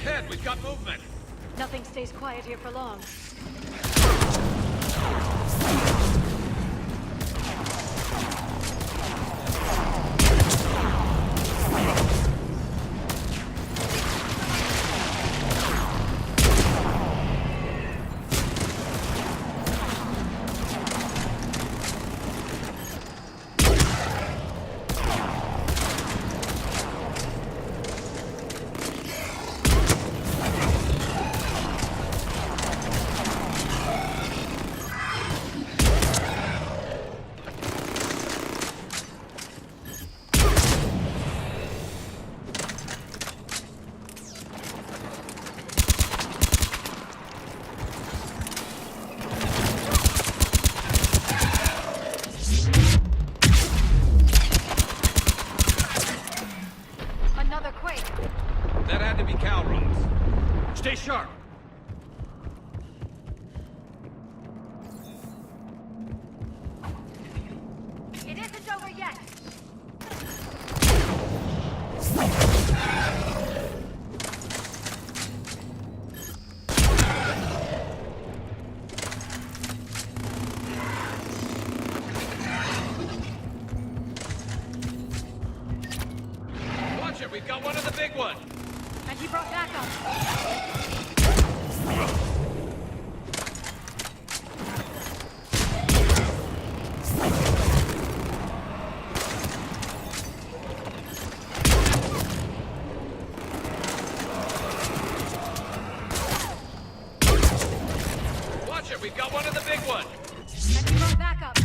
ahead, we've got movement. Nothing stays quiet here for long. That had to be cow rocks. Stay sharp. It isn't over yet. Watch it, we've got one of the big ones. And he brought backup. Watch it, we've got one of the big ones. And he brought backup.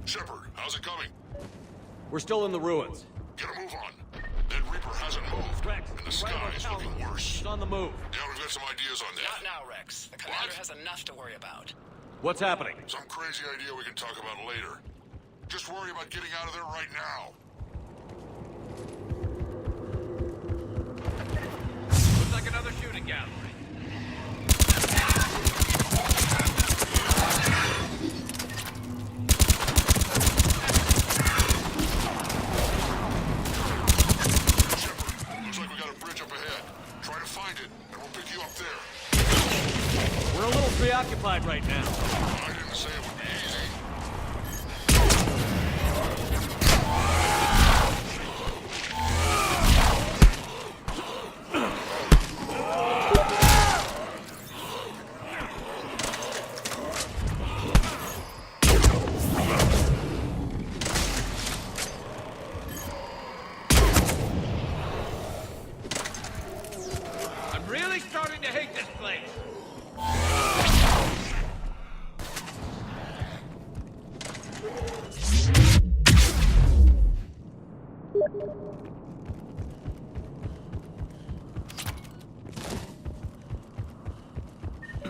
Shepard, how's it coming? We're still in the ruins. Get a move on. That Reaper hasn't moved, Rex, and the sky is looking worse. It's on the move. Yeah, we've got some ideas on Not that. now, Rex. The commander has enough to worry about. What's happening? Some crazy idea we can talk about later. Just worry about getting out of there right now. Looks like another shooting gallery. Shepard, looks like we got a bridge up ahead. Try to find it, and we'll pick you up there. We're a little preoccupied right now. I didn't say it would be easy. I'm really starting to hate this place.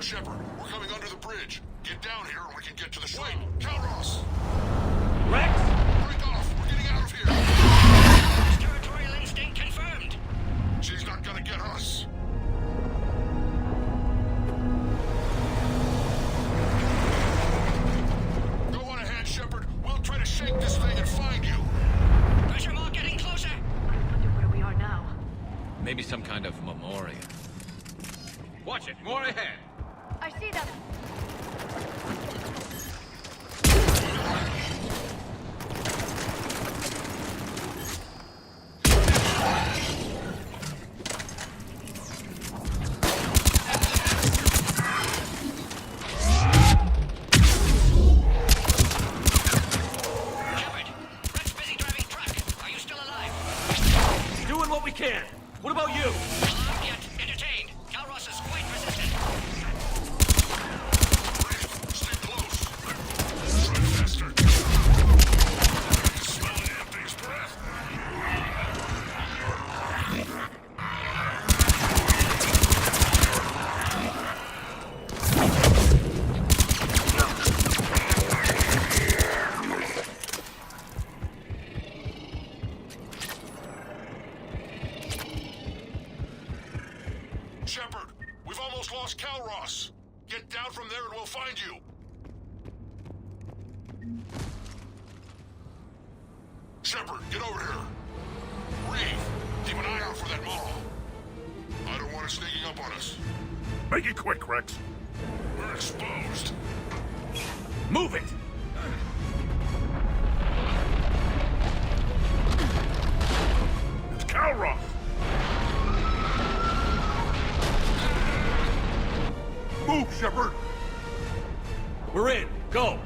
Shepard, we're coming under the bridge. Get down here and we can get to the slate. Calros! Rex? Break off! We're getting out of here! Territorial instinct confirmed. She's not gonna get us. Go on ahead, Shepard. We'll try to shake this thing and find you. Pressure mark getting closer. I wonder where we are now. Maybe some kind of memorial. Watch it, more ahead. I see them. Shepard, Rex busy driving truck. Are you still alive? Doing what we can. What about you? Not yet entertained. Calros is quite resistant. Stay close. Try faster. Smell the damn thing's breath. Shepard, we've almost lost Calros. Get down from there and we'll find you. Shepard, get over here. Reeve, keep an eye out for that mall. I don't want it sneaking up on us. Make it quick, Rex. We're exposed. Move it! It's Calros! Move, Shepard! We're in. Go.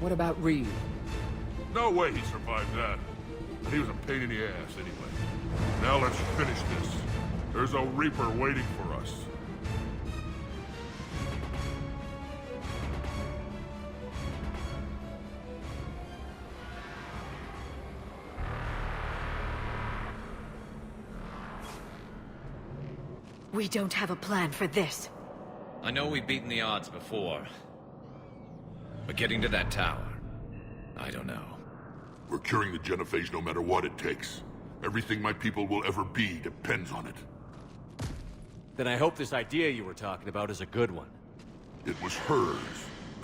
What about Reeve? No way he survived that. And he was a pain in the ass anyway. Now let's finish this. There's a Reaper waiting for us. We don't have a plan for this. I know we've beaten the odds before. But getting to that tower, I don't know. We're curing the Genophage no matter what it takes. Everything my people will ever be depends on it. Then I hope this idea you were talking about is a good one. It was hers,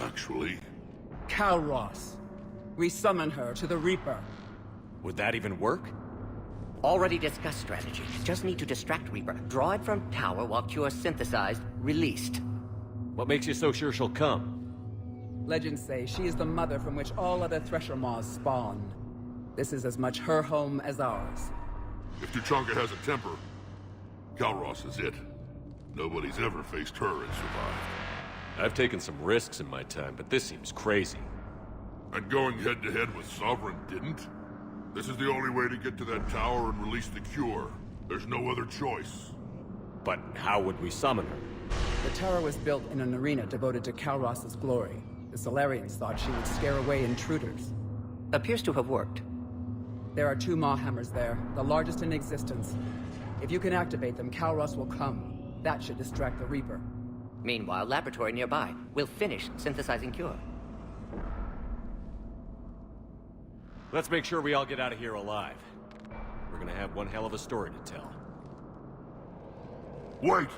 actually. Calros. We summon her to the Reaper. Would that even work? Already discussed strategy. Just need to distract Reaper. Draw it from tower while Cure synthesized, released. What makes you so sure she'll come? Legends say she is the mother from which all other Thresher Maws spawn. This is as much her home as ours. If Tuchanka has a temper, Calros is it. Nobody's ever faced her and survived. I've taken some risks in my time, but this seems crazy. And going head-to-head with Sovereign didn't? This is the only way to get to that tower and release the cure. There's no other choice. But how would we summon her? The tower was built in an arena devoted to Calros' glory. The Solarians thought she would scare away intruders. Appears to have worked. There are 2 Maw hammers there, the largest in existence. If you can activate them, Calros will come. That should distract the Reaper. Meanwhile, laboratory nearby. We'll finish synthesizing Cure. Let's make sure we all get out of here alive. We're gonna have one hell of a story to tell. Wait!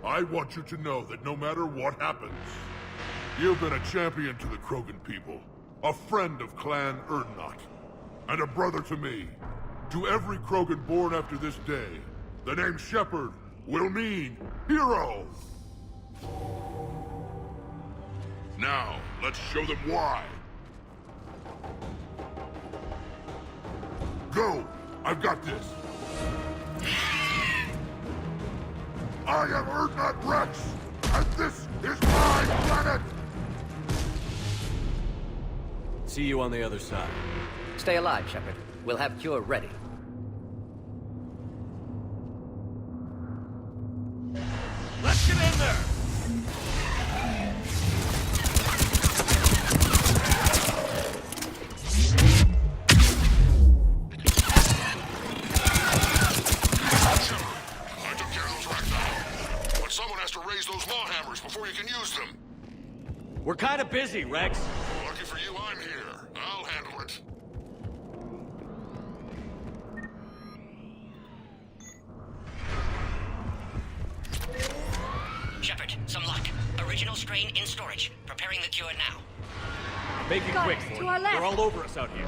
I want you to know that no matter what happens, you've been a champion to the Krogan people, a friend of Clan Erdnot, and a brother to me. To every Krogan born after this day, the name Shepard will mean hero! Now, let's show them why. Go! I've got this! I am Erdnot Rex, and this is my planet! See you on the other side. Stay alive, Shepard. We'll have Cure ready. Let's get in there! Before you can use them. We're kind of busy, Rex. Lucky for you, I'm here. I'll handle it. Shepard, some luck. Original strain in storage. Preparing the cure now. Make it Got quick, it. boy. To our left. They're all over us out here.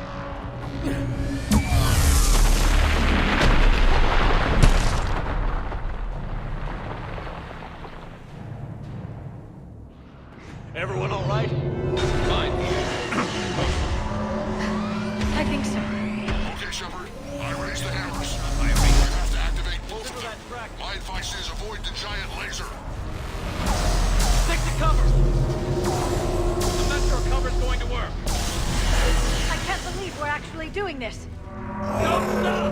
Everyone all right? Fine. I think so. Okay, Shepard. I raised the hammers. I think you have to activate both of them. My advice is avoid the giant laser. Stick to cover! I'm not sure cover's going to work. I can't believe if we're actually doing this. Don't stop!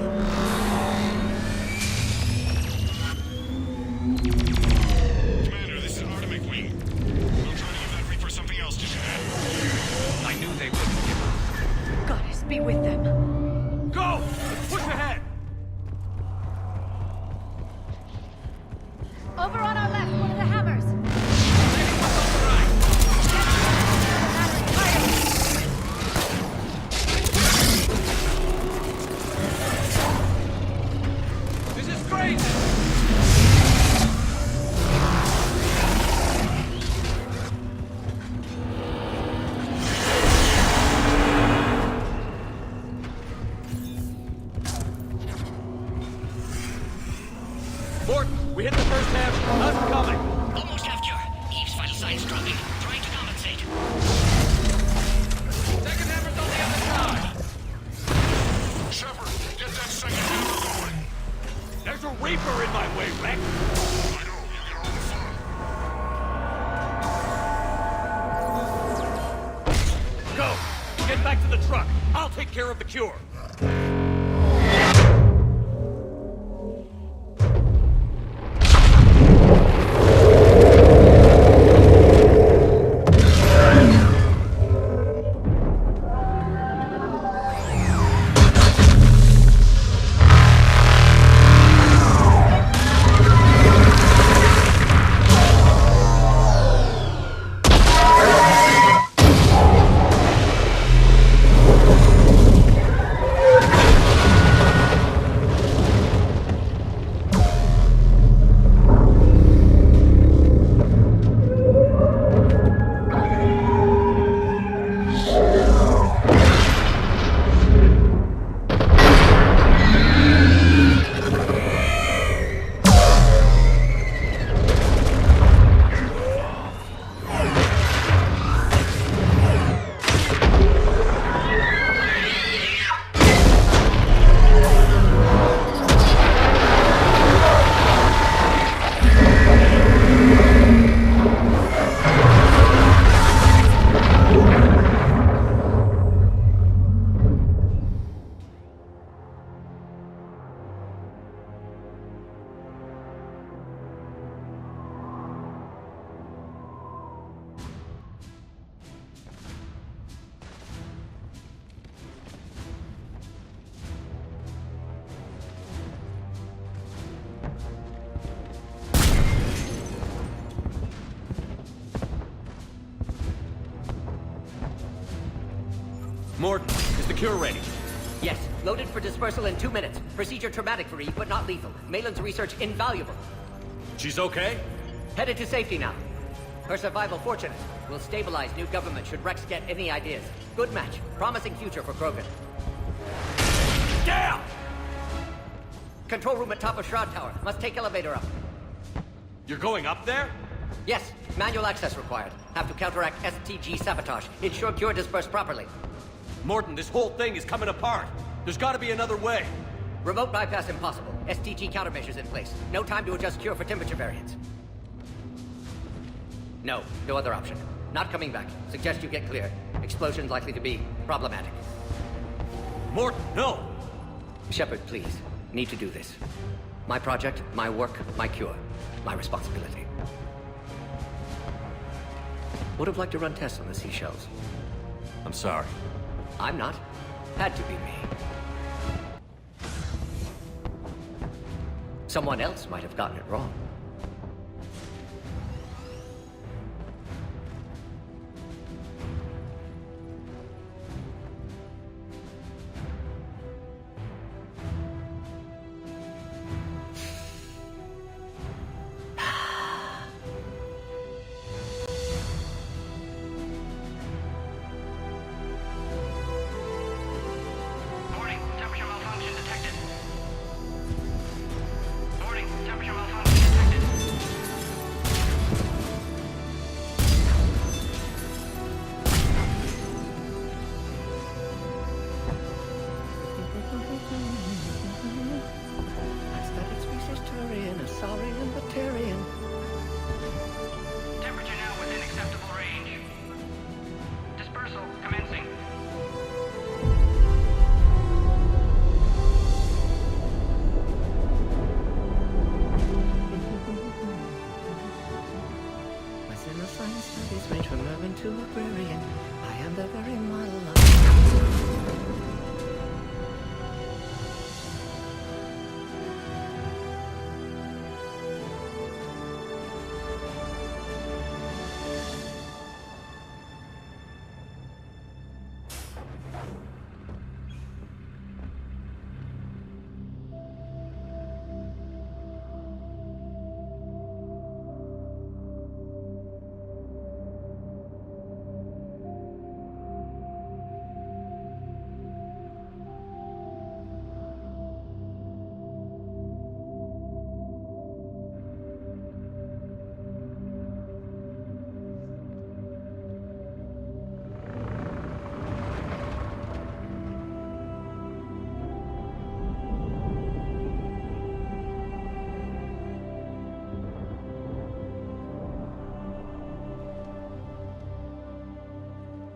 Commander, this is Artemis Wing. We'll try to give that Reaper something else to shoot at. I knew they wouldn't give up. Goddess, be with them. Go! Let's push ahead! Over on our left, one of the hammers. This is crazy! Morton, we hit the first half. How's it coming? Almost have cure. Eve's vital signs dropping. Trying to compensate. Second hammer's on the other side! Shepard, get that second hammer going. There's a Reaper in my way, Rex! I know, you get all the fun. Go! Get back to the truck. I'll take care of the cure. Morton, is the cure ready? Yes, loaded for dispersal in 2 minutes. Procedure traumatic for Eve, but not lethal. Malin's research invaluable. She's okay? Headed to safety now. Her survival fortunate. Will stabilize new government should Rex get any ideas. Good match. Promising future for Krogan. Down! Control room at top of Shroud Tower. Must take elevator up. You're going up there? Yes, manual access required. Have to counteract STG sabotage. Ensure cure dispersed properly. Morton, this whole thing is coming apart. There's gotta be another way. Remote bypass impossible. STG countermeasures in place. No time to adjust cure for temperature variance. No other option. Not coming back. Suggest you get clear. Explosion likely to be problematic. Morton, no! Shepard, please. Need to do this. My project, my work, my cure. My responsibility. Would have liked to run tests on the seashells. I'm sorry. I'm not. Had to be me. Someone else might have gotten it wrong. Warning, temperature malfunction detected. Warning, temperature malfunction detected.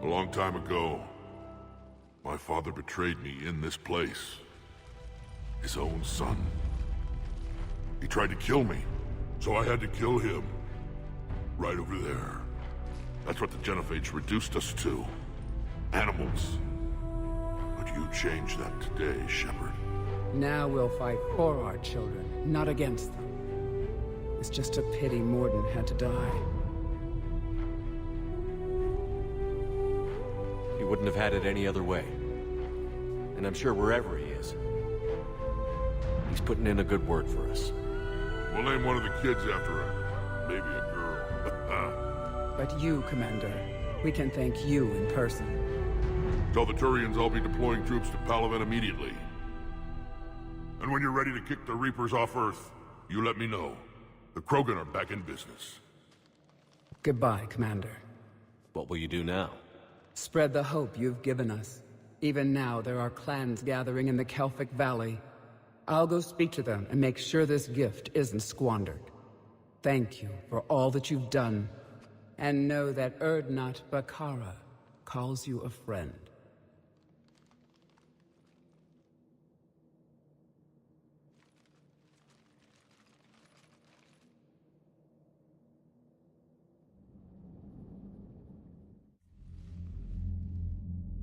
A long time ago, my father betrayed me in this place. His own son. He tried to kill me, so I had to kill him. Right over there. That's what the Genophage reduced us to. Animals. But you changed that today, Shepard. Now we'll fight for our children, not against them. It's just a pity Morden had to die. He wouldn't have had it any other way. And I'm sure wherever he is, he's putting in a good word for us. We'll name one of the kids after her. Maybe a girl. But you, Commander, we can thank you in person. Tell the Turians I'll be deploying troops to Palaven immediately. And when you're ready to kick the Reapers off Earth, you let me know. The Krogan are back in business. Goodbye, Commander. What will you do now? Spread the hope you've given us. Even now, there are clans gathering in the Kelphic Valley. I'll go speak to them and make sure this gift isn't squandered. Thank you for all that you've done. And know that Urdnot Bakara calls you a friend.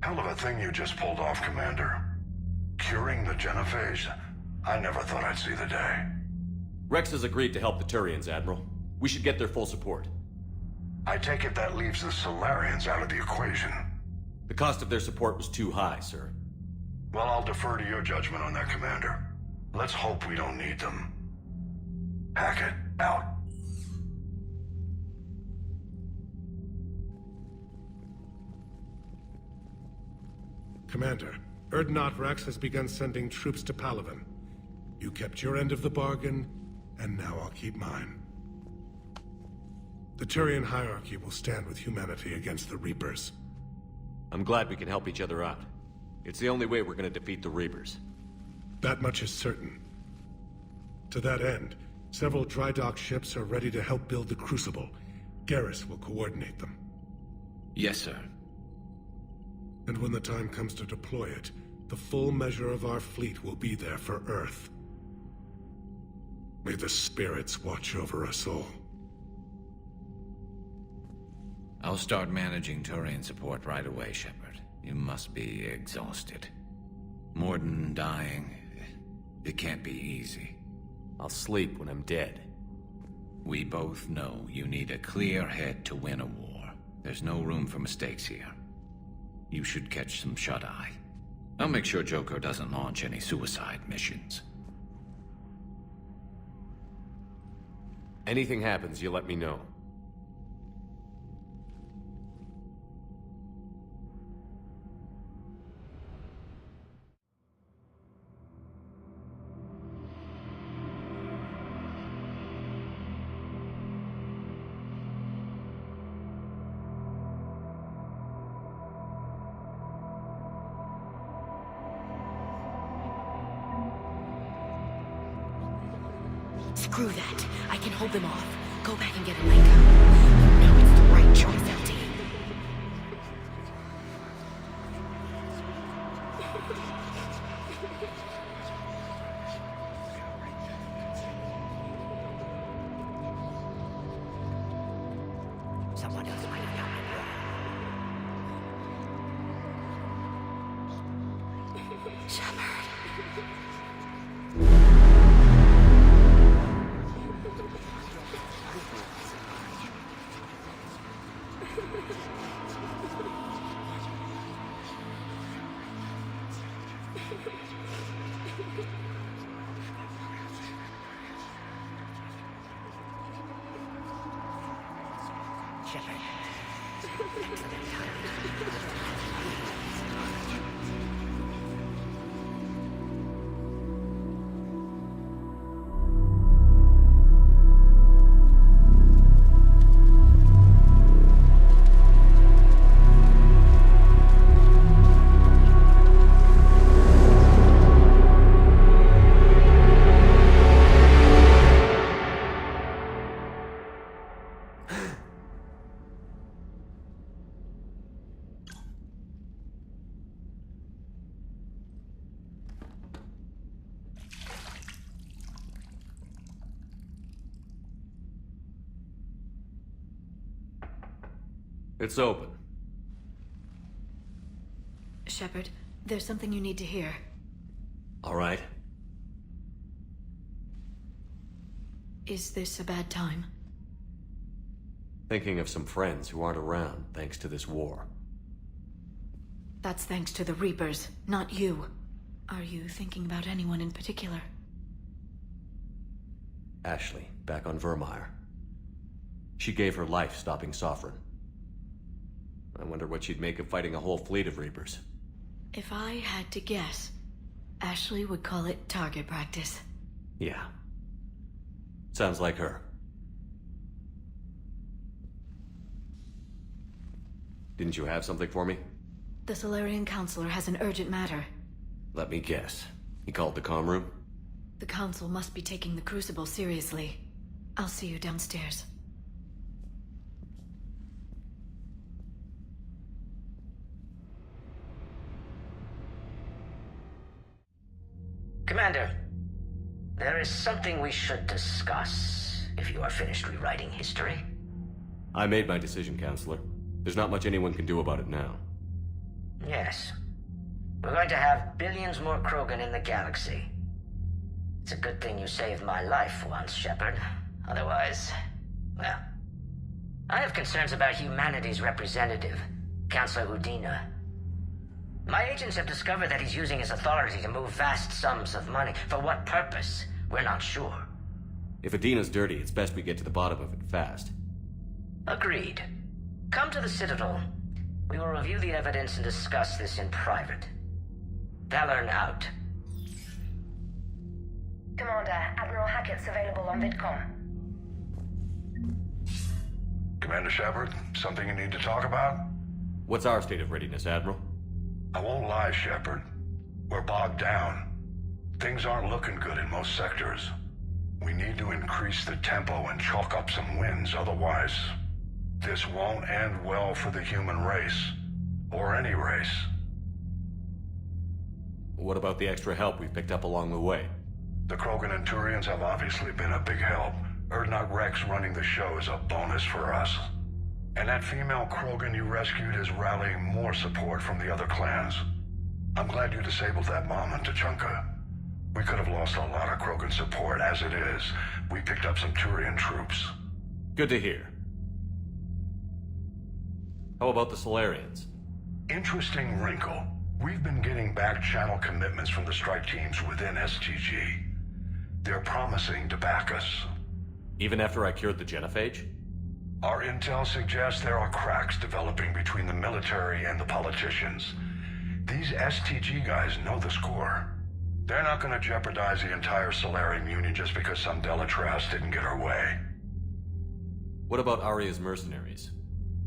Hell of a thing you just pulled off, Commander. Curing the Genophage? I never thought I'd see the day. Rex has agreed to help the Turians, Admiral. We should get their full support. I take it that leaves the Solarians out of the equation. The cost of their support was too high, sir. Well, I'll defer to your judgment on that, Commander. Let's hope we don't need them. Hackett, out. Commander, Urdnot Rex has begun sending troops to Palaven. You kept your end of the bargain, and now I'll keep mine. The Turian hierarchy will stand with humanity against the Reapers. I'm glad we can help each other out. It's the only way we're gonna defeat the Reapers. That much is certain. To that end, several dry dock ships are ready to help build the Crucible. Garrus will coordinate them. Yes, sir. And when the time comes to deploy it, the full measure of our fleet will be there for Earth. May the spirits watch over us all. I'll start managing Turian support right away, Shepard. You must be exhausted. Morden dying, it can't be easy. I'll sleep when I'm dead. We both know you need a clear head to win a war. There's no room for mistakes here. You should catch some shut-eye. I'll make sure Joker doesn't launch any suicide missions. Anything happens, you let me know. Screw that. I can hold them off. Go back and get a leg up. You know it's the right choice, LT. Someone else might have done it wrong. Shepard. Shepard. Excellent timing. It's open. Shepard, there's something you need to hear. All right. Is this a bad time? Thinking of some friends who aren't around thanks to this war. That's thanks to the Reapers, not you. Are you thinking about anyone in particular? Ashley, back on Vermeer. She gave her life stopping Sovereign. I wonder what she'd make of fighting a whole fleet of Reapers. If I had to guess, Ashley would call it target practice. Yeah. Sounds like her. Didn't you have something for me? The Solarian Counselor has an urgent matter. Let me guess. He called the comm room? The Council must be taking the Crucible seriously. I'll see you downstairs. Commander, there is something we should discuss, if you are finished rewriting history. I made my decision, Counselor. There's not much anyone can do about it now. Yes. We're going to have billions more Krogan in the galaxy. It's a good thing you saved my life once, Shepard. Otherwise, well... I have concerns about humanity's representative, Councillor Udina. My agents have discovered that he's using his authority to move vast sums of money. For what purpose? We're not sure. If Adina's dirty, it's best we get to the bottom of it fast. Agreed. Come to the Citadel. We will review the evidence and discuss this in private. Valorn out. Commander, Admiral Hackett's available on VidCom. Commander Shepard, something you need to talk about? What's our state of readiness, Admiral? I won't lie, Shepard. We're bogged down. Things aren't looking good in most sectors. We need to increase the tempo and chalk up some wins, otherwise... this won't end well for the human race. Or any race. What about the extra help we picked up along the way? The Krogan and Turians have obviously been a big help. Urdnot Rex running the show is a bonus for us. And that female Krogan you rescued is rallying more support from the other clans. I'm glad you disabled that bomb on Tuchanka. We could have lost a lot of Krogan support. As it is, we picked up some Turian troops. Good to hear. How about the Solarians? Interesting wrinkle. We've been getting back-channel commitments from the strike teams within STG. They're promising to back us. Even after I cured the Genophage? Our intel suggests there are cracks developing between the military and the politicians. These STG guys know the score. They're not going to jeopardize the entire Solarian Union just because some Delatras didn't get her way. What about Aria's mercenaries?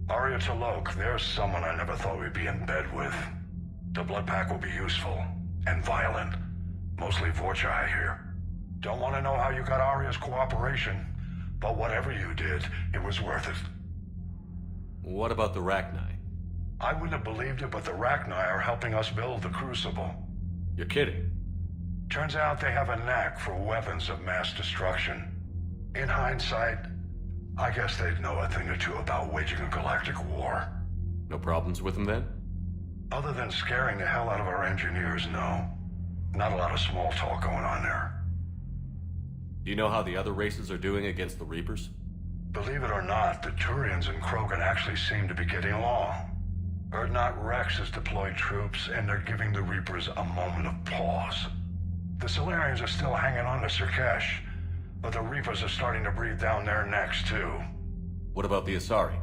Aria T'Loak, there's someone I never thought we'd be in bed with. The blood pack will be useful. And violent. Mostly Vorcha, I hear. Don't want to know how you got Aria's cooperation. But whatever you did, it was worth it. What about the Rachni? I wouldn't have believed it, but the Rachni are helping us build the Crucible. You're kidding. Turns out they have a knack for weapons of mass destruction. In hindsight, I guess they'd know a thing or two about waging a galactic war. No problems with them then? Other than scaring the hell out of our engineers, no. Not a lot of small talk going on there. Do you know how the other races are doing against the Reapers? Believe it or not, the Turians and Krogan actually seem to be getting along. Urdnot Rex has deployed troops, and they're giving the Reapers a moment of pause. The Solarians are still hanging on to Surkesh, but the Reapers are starting to breathe down their necks, too. What about the Asari?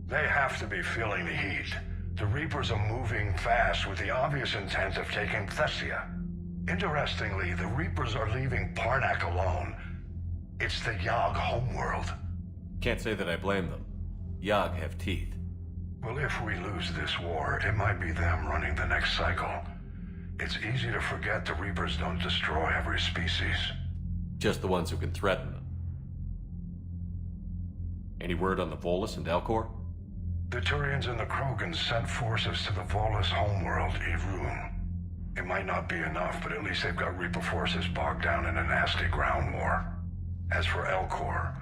They have to be feeling the heat. The Reapers are moving fast with the obvious intent of taking Thessia. Interestingly, the Reapers are leaving Parnak alone. It's the Yogg homeworld. Can't say that I blame them. Yogg have teeth. Well, if we lose this war, it might be them running the next cycle. It's easy to forget the Reapers don't destroy every species. Just the ones who can threaten them. Any word on the Volus and Elcor? The Turians and the Krogan sent forces to the Volus homeworld, Irun. It might not be enough, but at least they've got Reaper forces bogged down in a nasty ground war. As for Elcor,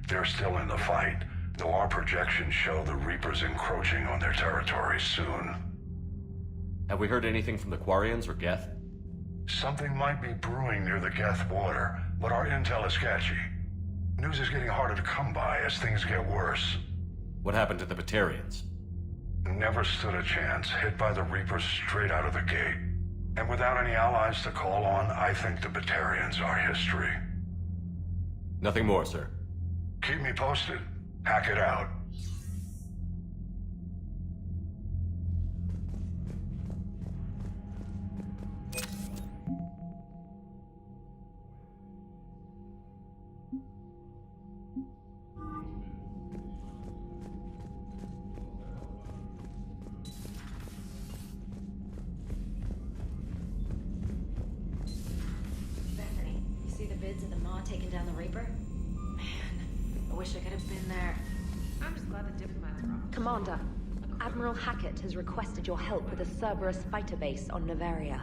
they're still in the fight, though our projections show the Reapers encroaching on their territory soon. Have we heard anything from the Quarians or Geth? Something might be brewing near the Geth water, but our intel is sketchy. News is getting harder to come by as things get worse. What happened to the Batarians? Never stood a chance, hit by the Reapers straight out of the gate. And without any allies to call on, I think the Batarians are history. Nothing more, sir. Keep me posted. Hack it out. Bethany, you see the vids of the Maw taking down the Reaper? Man, I wish I could have been there. I'm just glad the diplomats are off. Commander, Admiral Hackett has requested your help with a Cerberus fighter base on Novaria.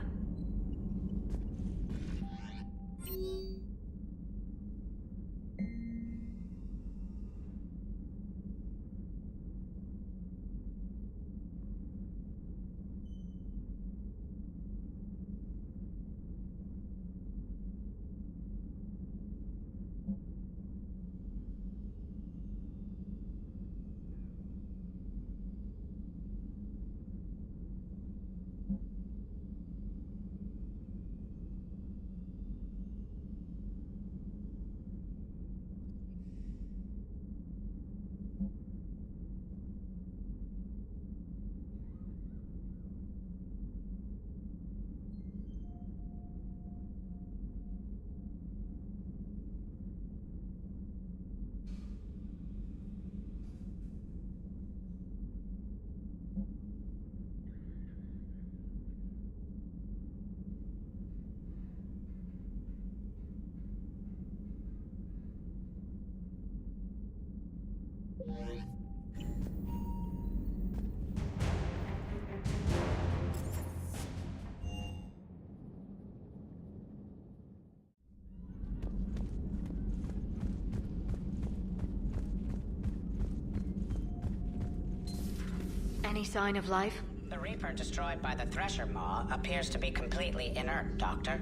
Any sign of life? The Reaper destroyed by the Thresher Maw appears to be completely inert, Doctor.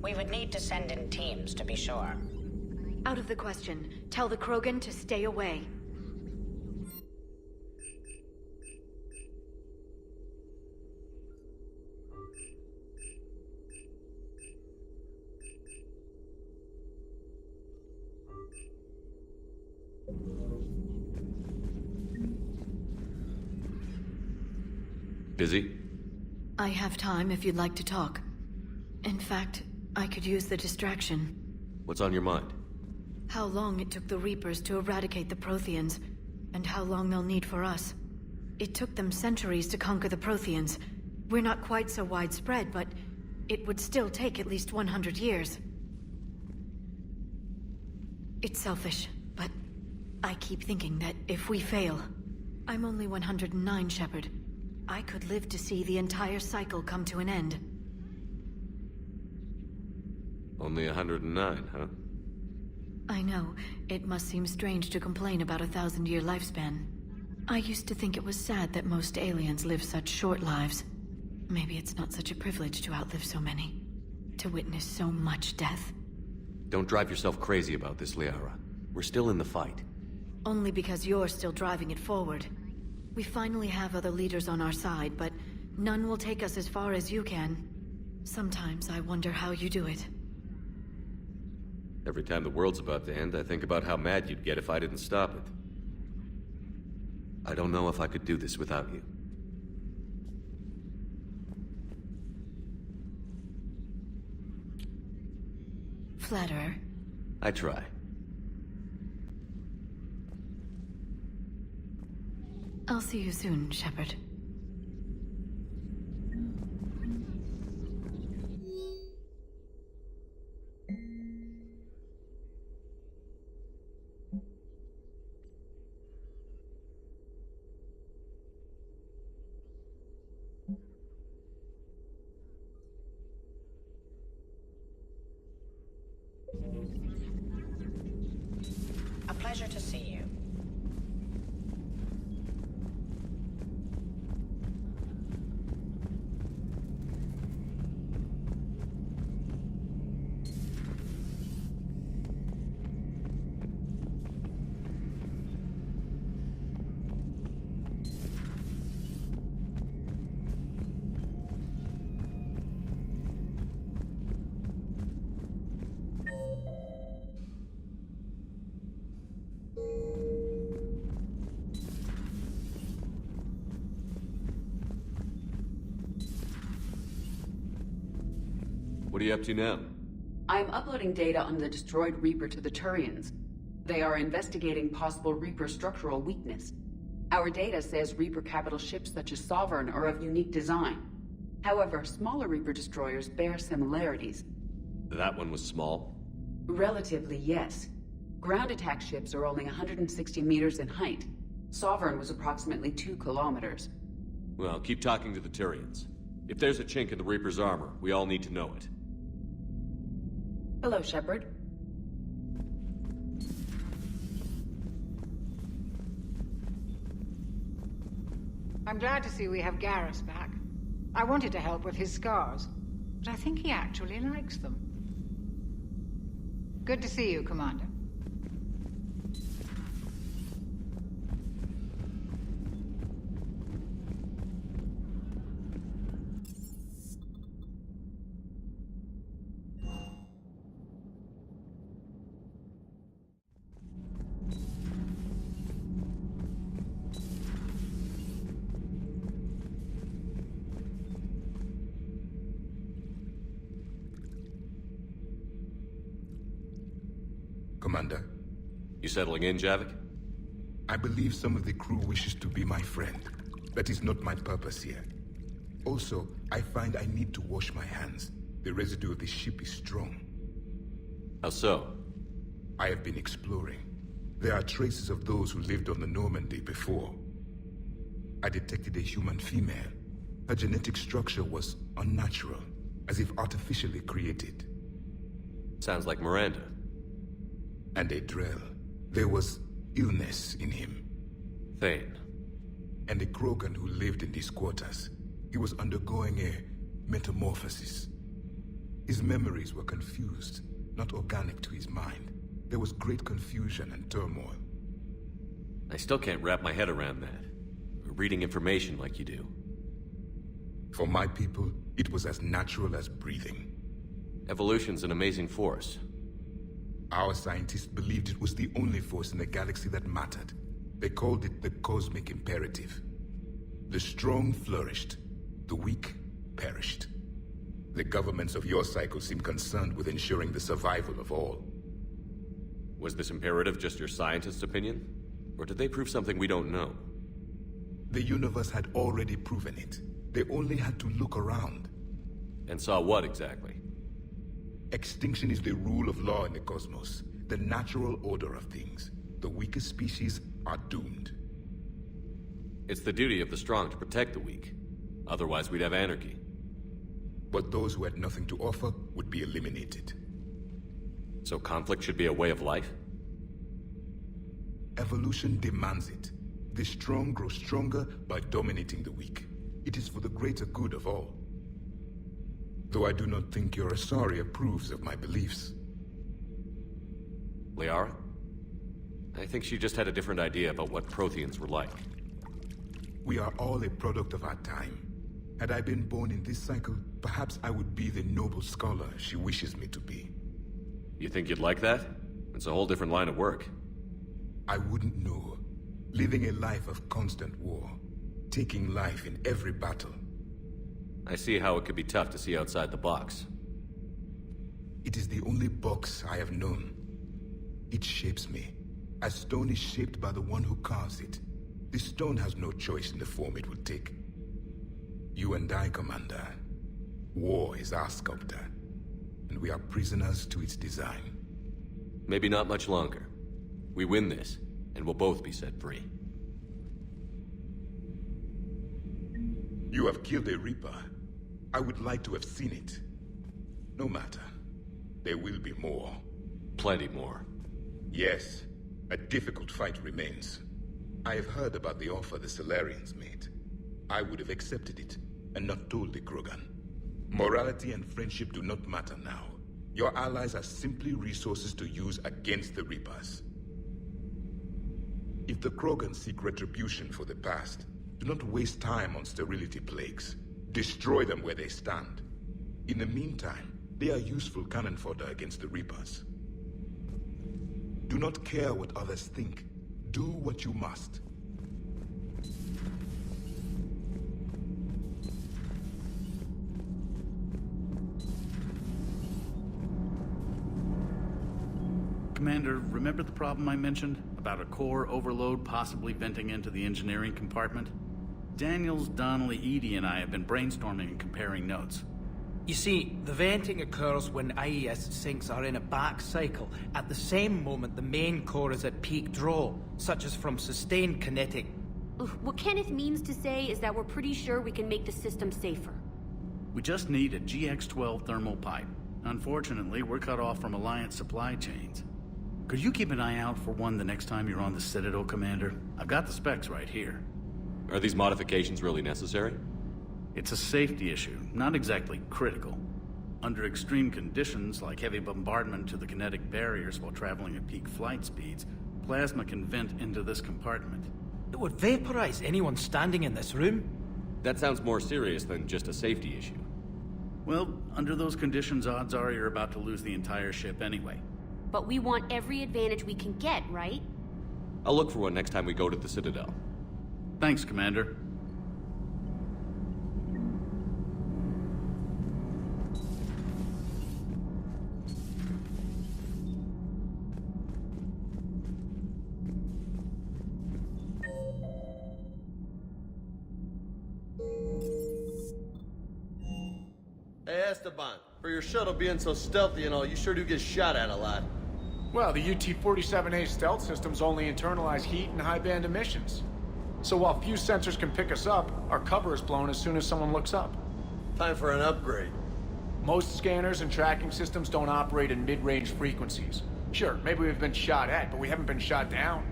We would need to send in teams to be sure. Out of the question. Tell the Krogan to stay away. Busy? I have time if you'd like to talk. In fact, I could use the distraction. What's on your mind? How long it took the Reapers to eradicate the Protheans, and how long they'll need for us. It took them centuries to conquer the Protheans. We're not quite so widespread, but it would still take at least 100 years. It's selfish, but I keep thinking that if we fail... I'm only 109, Shepard. I could live to see the entire cycle come to an end. Only 109, huh? I know. It must seem strange to complain about a 1,000-year lifespan. I used to think it was sad that most aliens live such short lives. Maybe it's not such a privilege to outlive so many. To witness so much death. Don't drive yourself crazy about this, Liara. We're still in the fight. Only because you're still driving it forward. We finally have other leaders on our side, but none will take us as far as you can. Sometimes I wonder how you do it. Every time the world's about to end, I think about how mad you'd get if I didn't stop it. I don't know if I could do this without you. Flatterer. I try. I'll see you soon, Shepard. A pleasure to see you. What are you up to now? I'm uploading data on the destroyed Reaper to the Turians. They are investigating possible Reaper structural weakness. Our data says Reaper capital ships such as Sovereign are of unique design. However, smaller Reaper destroyers bear similarities. That one was small? Relatively, yes. Ground attack ships are only 160 meters in height. Sovereign was approximately 2 kilometers. Well, keep talking to the Turians. If there's a chink in the Reaper's armor, we all need to know it. Hello, Shepard. I'm glad to see we have Garrus back. I wanted to help with his scars, but I think he actually likes them. Good to see you, Commander. Commander. You settling in, Javik? I believe some of the crew wishes to be my friend. That is not my purpose here. Also, I find I need to wash my hands. The residue of the ship is strong. How so? I have been exploring. There are traces of those who lived on the Normandy before. I detected a human female. Her genetic structure was unnatural, as if artificially created. Sounds like Miranda. And a Drell. There was illness in him. Thane. And a Krogan who lived in these quarters. He was undergoing a metamorphosis. His memories were confused, not organic to his mind. There was great confusion and turmoil. I still can't wrap my head around that. Reading information like you do. For my people, it was as natural as breathing. Evolution's an amazing force. Our scientists believed it was the only force in the galaxy that mattered. They called it the cosmic imperative. The strong flourished, the weak perished. The governments of your cycle seem concerned with ensuring the survival of all. Was this imperative just your scientist's opinion? Or did they prove something we don't know? The universe had already proven it. They only had to look around. And saw what exactly? Extinction is the rule of law in the cosmos, the natural order of things. The weakest species are doomed. It's the duty of the strong to protect the weak. Otherwise, we'd have anarchy. But those who had nothing to offer would be eliminated. So conflict should be a way of life? Evolution demands it. The strong grow stronger by dominating the weak. It is for the greater good of all. Though I do not think your Asari approves of my beliefs. Liara? I think she just had a different idea about what Protheans were like. We are all a product of our time. Had I been born in this cycle, perhaps I would be the noble scholar she wishes me to be. You think you'd like that? It's a whole different line of work. I wouldn't know. Living a life of constant war. Taking life in every battle. I see how it could be tough to see outside the box. It is the only box I have known. It shapes me, as stone is shaped by the one who carves it. The stone has no choice in the form it will take. You and I, Commander. War is our sculptor, and we are prisoners to its design. Maybe not much longer. We win this, and we'll both be set free. You have killed a Reaper. I would like to have seen it. No matter. There will be more. Plenty more. Yes. A difficult fight remains. I have heard about the offer the Solarians made. I would have accepted it, and not told the Krogan. Morality and friendship do not matter now. Your allies are simply resources to use against the Reapers. If the Krogan seek retribution for the past, do not waste time on sterility plagues. Destroy them where they stand. In the meantime, they are useful cannon fodder against the Reapers. Do not care what others think. Do what you must. Commander, remember the problem I mentioned? About a core overload possibly venting into the engineering compartment? Daniels, Donnelly, Edie, and I have been brainstorming and comparing notes. You see, the venting occurs when IES sinks are in a back cycle, at the same moment the main core is at peak draw, such as from sustained kinetic. What Kenneth means to say is that we're pretty sure we can make the system safer. We just need a GX-12 thermal pipe. Unfortunately, we're cut off from Alliance supply chains. Could you keep an eye out for one the next time you're on the Citadel, Commander? I've got the specs right here. Are these modifications really necessary? It's a safety issue, not exactly critical. Under extreme conditions, like heavy bombardment to the kinetic barriers while traveling at peak flight speeds, plasma can vent into this compartment. It would vaporize anyone standing in this room? That sounds more serious than just a safety issue. Well, under those conditions, odds are you're about to lose the entire ship anyway. But we want every advantage we can get, right? I'll look for one next time we go to the Citadel. Thanks, Commander. Hey, Esteban, for your shuttle being so stealthy and all, you sure do get shot at a lot. Well, the UT-47A stealth systems only internalize heat and high-band emissions. So while few sensors can pick us up, our cover is blown as soon as someone looks up. Time for an upgrade. Most scanners and tracking systems don't operate in mid-range frequencies. Sure, maybe we've been shot at, but we haven't been shot down.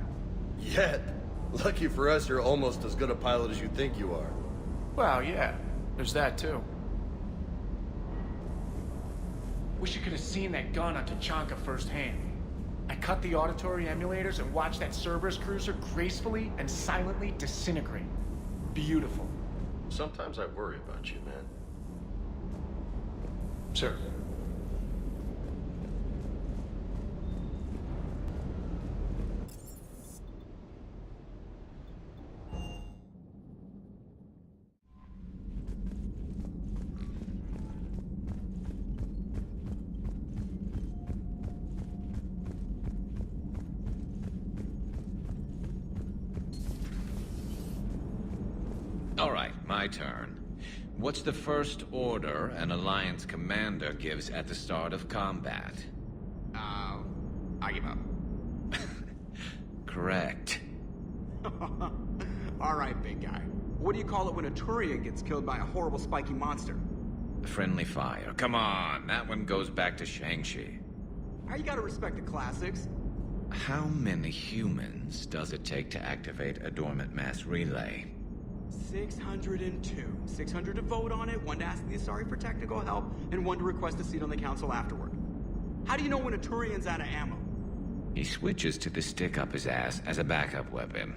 Yet. Lucky for us, you're almost as good a pilot as you think you are. Well, yeah. There's that, too. Wish you could have seen that gun on Tachanka firsthand. I cut the auditory emulators and watched that Cerberus cruiser gracefully and silently disintegrate. Beautiful. Sometimes I worry about you, man. Sir. All right, my turn. What's the first order an Alliance commander gives at the start of combat? I give up. Correct. All right, big guy. What do you call it when a Turian gets killed by a horrible spiky monster? Friendly fire. Come on, that one goes back to Shang-Chi. How you gotta respect the classics? How many humans does it take to activate a dormant mass relay? 602. 600 to vote on it, one to ask the Asari for technical help, and one to request a seat on the council afterward. How do you know when a Turian's out of ammo? He switches to the stick up his ass as a backup weapon.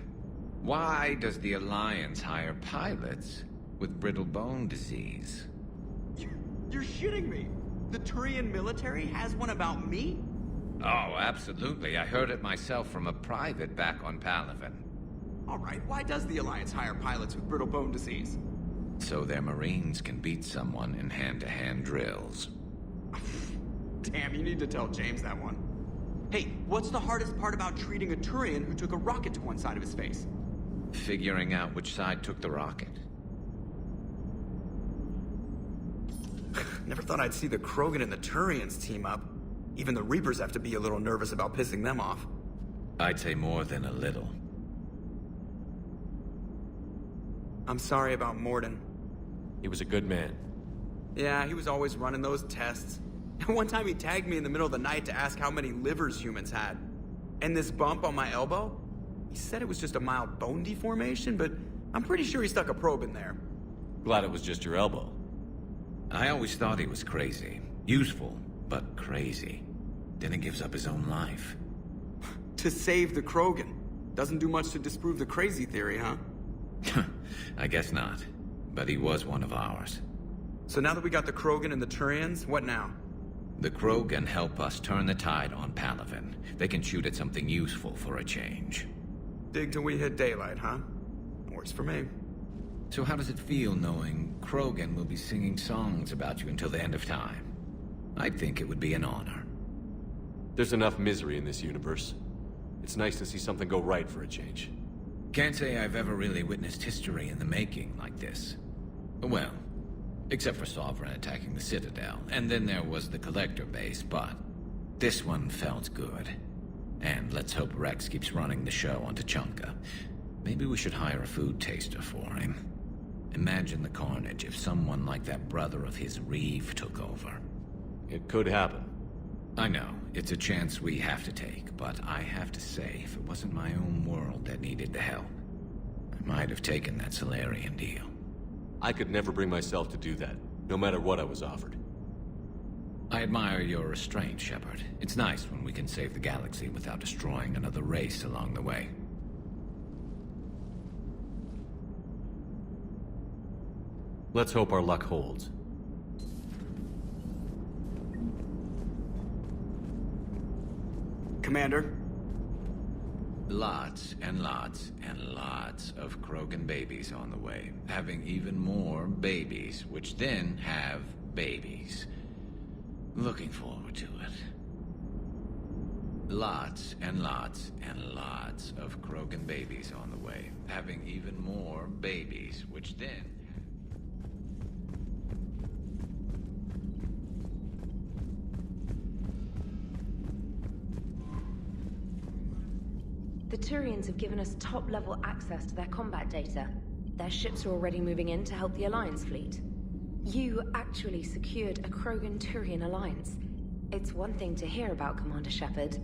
Why does the Alliance hire pilots with brittle bone disease? You're shitting me! The Turian military has one about me? Oh, absolutely. I heard it myself from a private back on Palaven. Alright, why does the Alliance hire pilots with brittle bone disease? So their Marines can beat someone in hand-to-hand drills. Damn, you need to tell James that one. Hey, what's the hardest part about treating a Turian who took a rocket to one side of his face? Figuring out which side took the rocket. Never thought I'd see the Krogan and the Turians team up. Even the Reapers have to be a little nervous about pissing them off. I'd say more than a little. I'm sorry about Morden. He was a good man. Yeah, he was always running those tests. One time he tagged me in the middle of the night to ask how many livers humans had. And this bump on my elbow? He said it was just a mild bone deformation, but I'm pretty sure he stuck a probe in there. Glad it was just your elbow. I always thought he was crazy. Useful, but crazy. Then he gives up his own life. To save the Krogan. Doesn't do much to disprove the crazy theory, huh? I guess not. But he was one of ours. So now that we got the Krogan and the Turians, what now? The Krogan help us turn the tide on Palaven. They can shoot at something useful for a change. Dig till we hit daylight, huh? Works for me. So how does it feel knowing Krogan will be singing songs about you until the end of time? I think it would be an honor. There's enough misery in this universe. It's nice to see something go right for a change. Can't say I've ever really witnessed history in the making like this. Well, except for Sovereign attacking the Citadel, and then there was the Collector base, but this one felt good. And let's hope Rex keeps running the show on Tachanka. Maybe we should hire a food taster for him. Imagine the carnage if someone like that brother of his, Reeve, took over. It could happen. I know, it's a chance we have to take, but I have to say, if it wasn't my own world that needed the help, I might have taken that Solarian deal. I could never bring myself to do that, no matter what I was offered. I admire your restraint, Shepard. It's nice when we can save the galaxy without destroying another race along the way. Let's hope our luck holds. Commander? Lots and lots and lots of Krogan babies on the way, having even more babies, which then have babies. Looking forward to it. Lots and lots and lots of Krogan babies on the way, having even more babies, which then... The Turians have given us top-level access to their combat data. Their ships are already moving in to help the Alliance fleet. You actually secured a Krogan-Turian alliance. It's one thing to hear about Commander Shepard.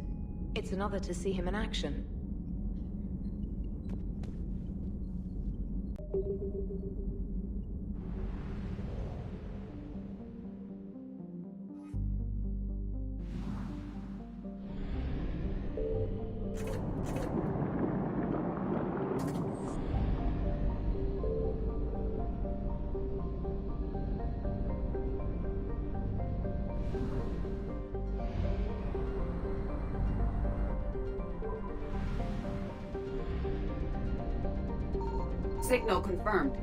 It's another to see him in action. Signal confirmed.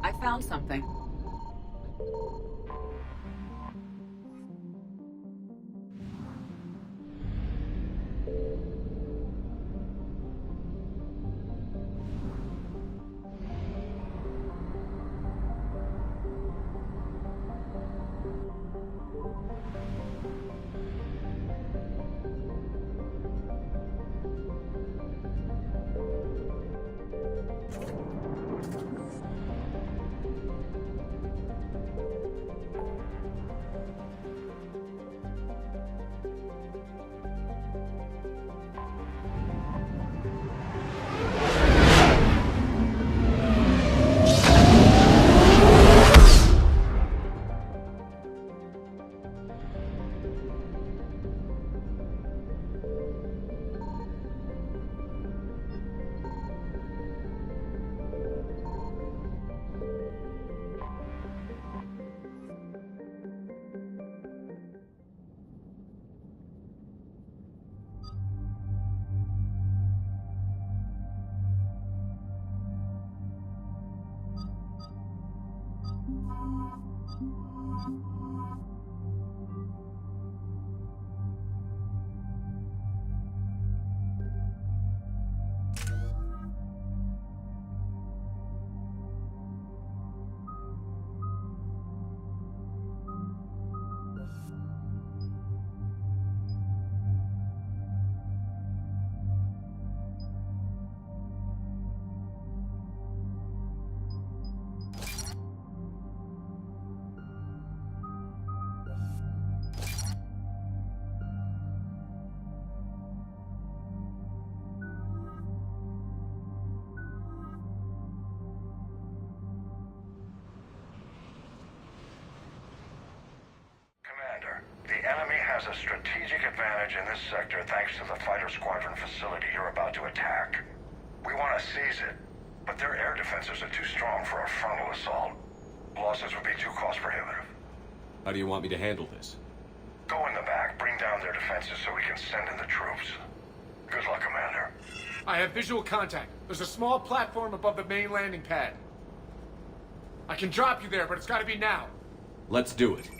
I found something. has a strategic advantage in this sector thanks to the fighter squadron facility you're about to attack. We want to seize it, but their air defenses are too strong for a frontal assault. Losses would be too cost prohibitive. How do you want me to handle this? Go in the back, bring down their defenses so we can send in the troops. Good luck, Commander. I have visual contact. There's a small platform above the main landing pad. I can drop you there, but it's gotta be now. Let's do it.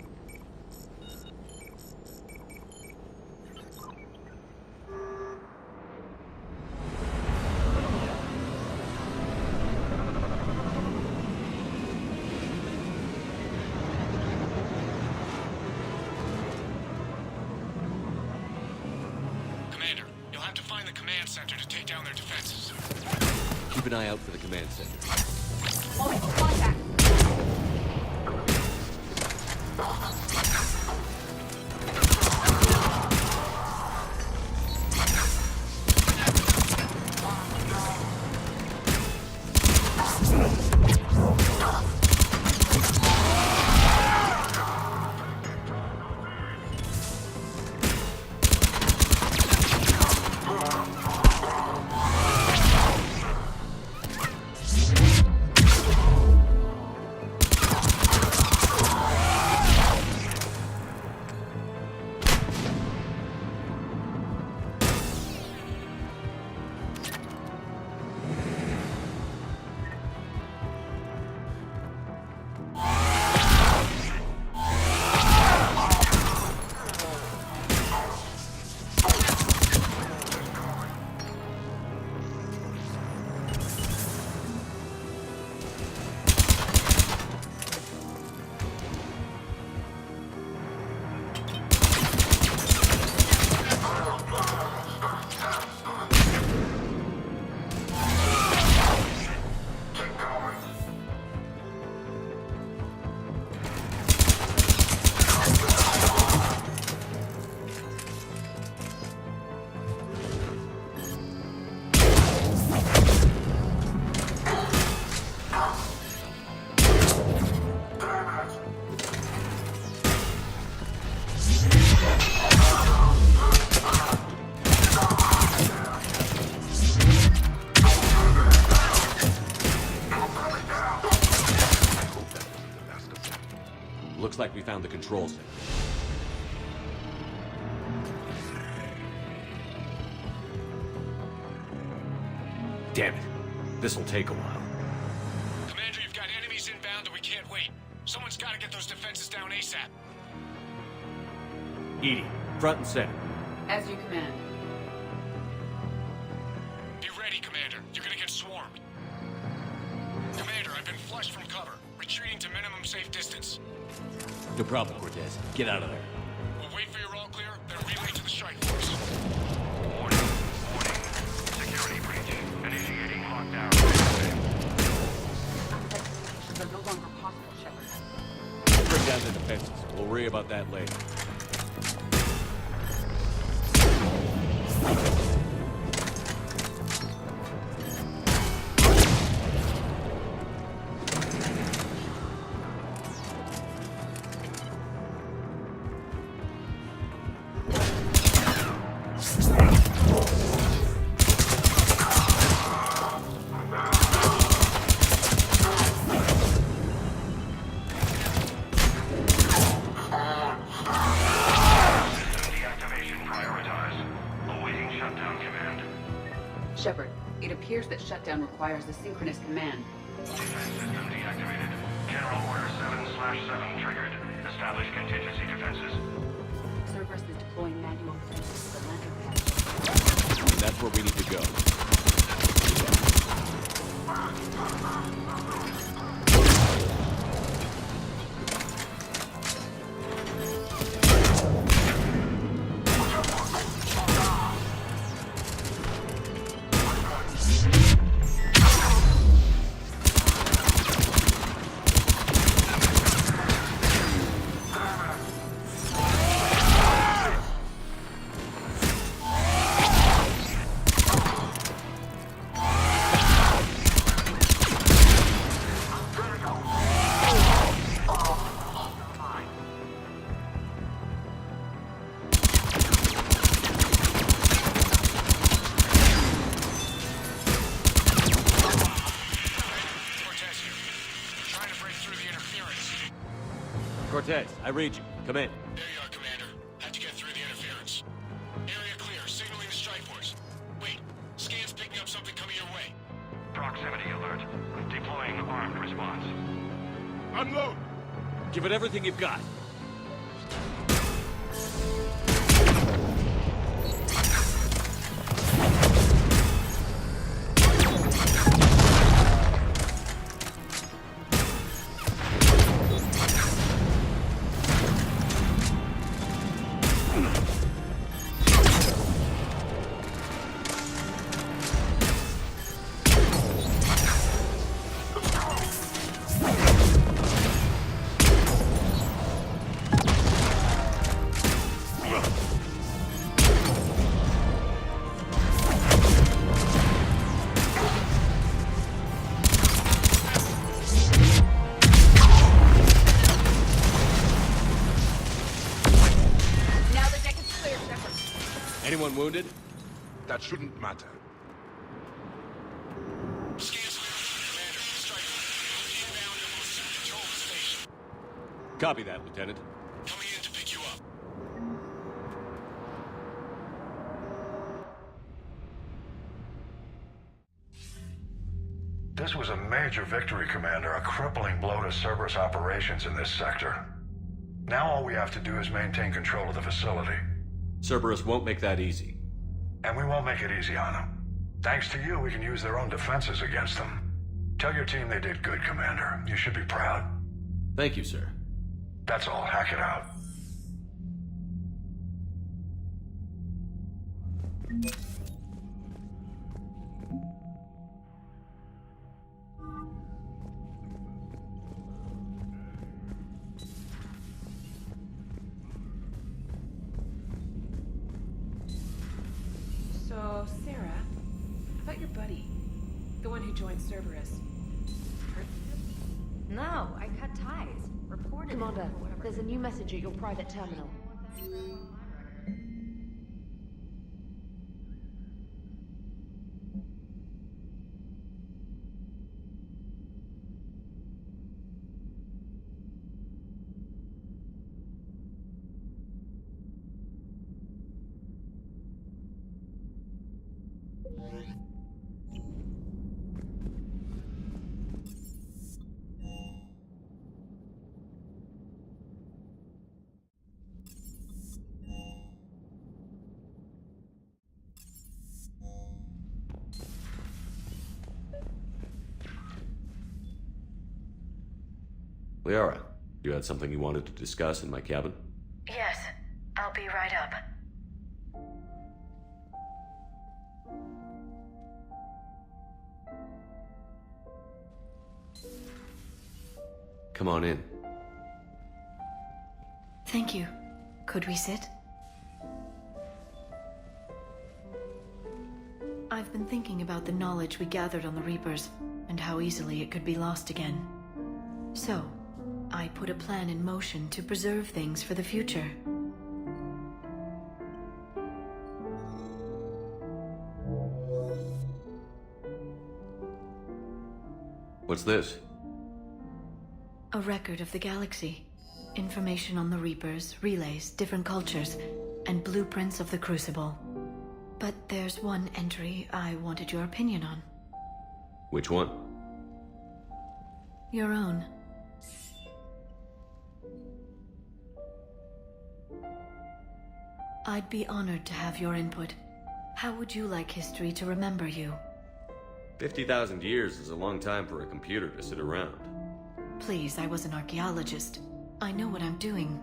Commander, you'll have to find the command center to take down their defenses. Keep an eye out for the command center. Contact! Looks like we found the control center. Damn it. This'll take a while. Commander, you've got enemies inbound and we can't wait. Someone's gotta get those defenses down ASAP. Edie, front and center. As you command. Be ready, Commander. You're gonna get swarmed. Commander, I've been flushed from cover. Retreating to minimum safe distance. No problem, Cortez. Get out of there. We'll wait for your all clear, then relay to the strike force. Warning. Security breach. Initiating lockdown. They're no longer possible, Shepard. Bring down the defenses. We'll worry about that later. Shepard, it appears that shutdown requires a synchronous command. Defense system deactivated. General Order 7/7 triggered. Establish contingency defenses. Cerberus is deploying manual defenses to the lantern pad. That's where we need to go. Cortez, I read you. Come in. There you are, Commander. Had to get through the interference. Area clear, signaling the strike force. Wait, scan's picking up something coming your way. Proximity alert. Deploying armed response. Unload! Give it everything you've got. Anyone wounded? That shouldn't matter. Copy that, Lieutenant. Coming in to pick you up. This was a major victory, Commander. A crippling blow to Cerberus operations in this sector. Now all we have to do is maintain control of the facility. Cerberus won't make that easy. And we won't make it easy on them. Thanks to you, we can use their own defenses against them. Tell your team they did good, Commander. You should be proud. Thank you, sir. That's all. Hack it out. So, Sarah, about your buddy, the one who joined Cerberus. Heard from him? No, I cut ties. Reported. Commander, there's a new message at your private terminal. Liara, you had something you wanted to discuss in my cabin? Yes, I'll be right up. Come on in. Thank you. Could we sit? I've been thinking about the knowledge we gathered on the Reapers, and how easily it could be lost again. So, I put a plan in motion to preserve things for the future. What's this? A record of the galaxy. Information on the Reapers, relays, different cultures, and blueprints of the Crucible. But there's one entry I wanted your opinion on. Which one? Your own. I'd be honored to have your input. How would you like history to remember you? 50,000 years is a long time for a computer to sit around. Please, I was an archaeologist. I know what I'm doing.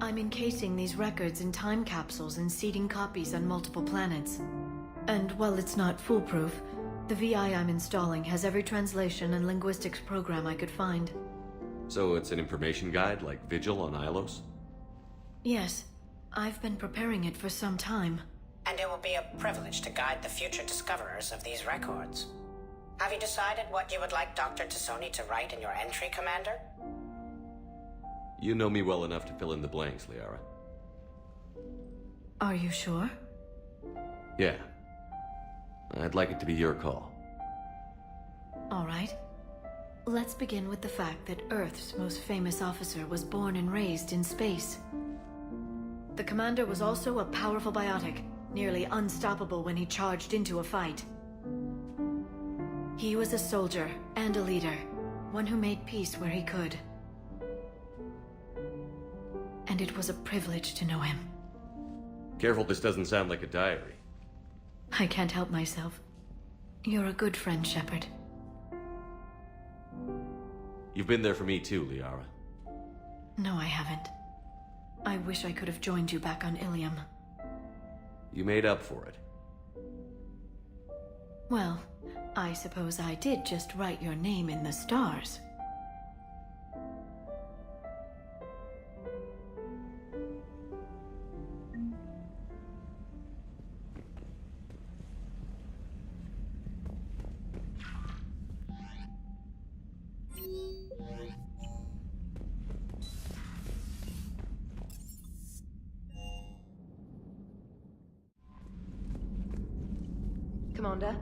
I'm encasing these records in time capsules and seeding copies on multiple planets. And while it's not foolproof, the VI I'm installing has every translation and linguistics program I could find. So it's an information guide like Vigil on Ilos? Yes. I've been preparing it for some time. And it will be a privilege to guide the future discoverers of these records. Have you decided what you would like Dr. Tassoni to write in your entry, Commander? You know me well enough to fill in the blanks, Liara. Are you sure? Yeah. I'd like it to be your call. All right. Let's begin with the fact that Earth's most famous officer was born and raised in space. The commander was also a powerful biotic, nearly unstoppable when he charged into a fight. He was a soldier and a leader, one who made peace where he could. And it was a privilege to know him. Careful this doesn't sound like a diary. I can't help myself. You're a good friend, Shepard. You've been there for me too, Liara. No, I haven't. I wish I could have joined you back on Ilium. You made up for it. Well, I suppose I did just write your name in the stars. Commander?